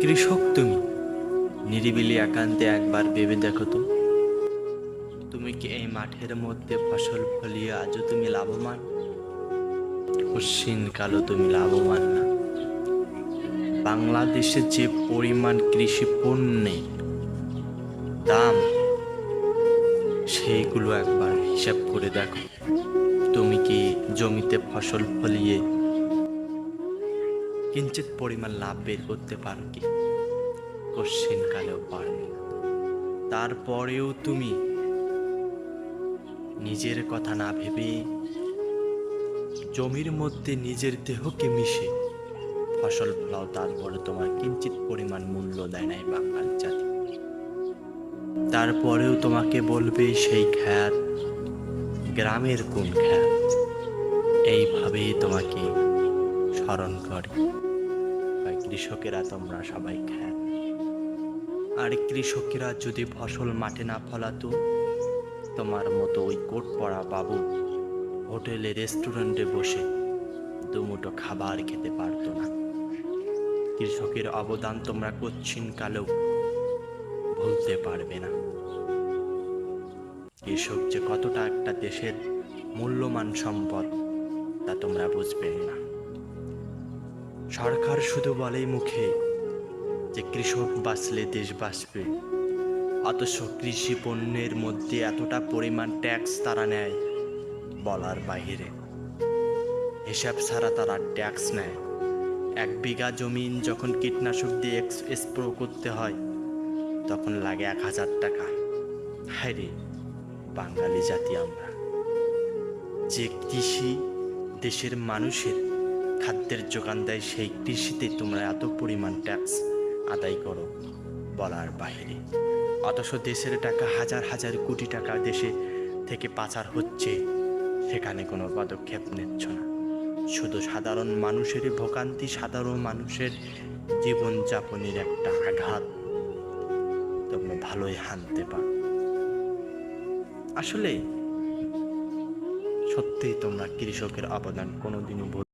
কৃষক তুমি নিরিবিলি একান্তে একবার ভেবে দেখো তো, তুমি কি এই মাঠের মধ্যে ফসল ফলিয়ে আজও তুমি লাভবান? কালো তুমি লাভবান না। বাংলাদেশে যে পরিমাণ কৃষি পণ্যের দাম, সেইগুলো একবার হিসাব করে দেখো। তুমি কি জমিতে ফসল ফলিয়ে কিঞ্চিত পরিমাণ লাভ বের করতে পারো কি? কালেও পারবে না। তারপরেও তুমি নিজের কথা না ভেবে জমির মধ্যে নিজের দেহকে মিশে ফসল ফলাও, তারপরে তোমার কিঞ্চিত পরিমাণ মূল্য দেয় নাই বাঙাল জাতি। তারপরেও তোমাকে বলবে সেই খ্যাত গ্রামের কোন খ্যাত, এইভাবেই তোমাকে স্মরণ করে। কৃষকেরা তোমরা সবাই খ্যাত। আর কৃষকেরা যদি ফসল মাঠে না ফলাতো, তোমার মতো ওই কোট পরা বাবু হোটেলে রেস্টুরেন্টে বসে দুমুঠো খাবার খেতে পারতো না। কৃষকের অবদান তোমরা কালেও ভুলতে পারবে না। কৃষক যে কতটা একটা দেশের মূল্যবান সম্পদ, তা তোমরা বুঝবে না। সরকার শুধু বলে মুখে যে কৃষক বাঁচলে দেশ বাঁচবে, অথচ কৃষি পণ্যের মধ্যে এতটা পরিমাণ ট্যাক্স তারা নেয় বলার বাহিরে। হিসাব ছাড়া তারা ট্যাক্স নেয়। 1 বিঘা জমিন যখন কীটনাশক দিয়ে স্প্রে করতে হয়, তখন লাগে 1000 টাকা। হায় রে, বাঙালি জাতি আমরা! যে কৃষি দেশের মানুষের খাদ্যের যোগান দেয়, সেই কৃষিতে তোমরা এত পরিমাণ ট্যাক্স আদায় করো বলার বাহিরে। অথচ দেশের টাকা হাজার হাজার কোটি টাকা দেশে থেকে পাচার হচ্ছে, সেখানে কোনো পদক্ষেপ নিচ্ছ না। শুধু সাধারণ মানুষের ভোগান্তি, সাধারণ মানুষের জীবনযাপনের একটা আঘাত তোমরা ভালোই হানতে পারো। আসলে সত্যিই তোমরা কৃষকের অবদান কোনোদিনও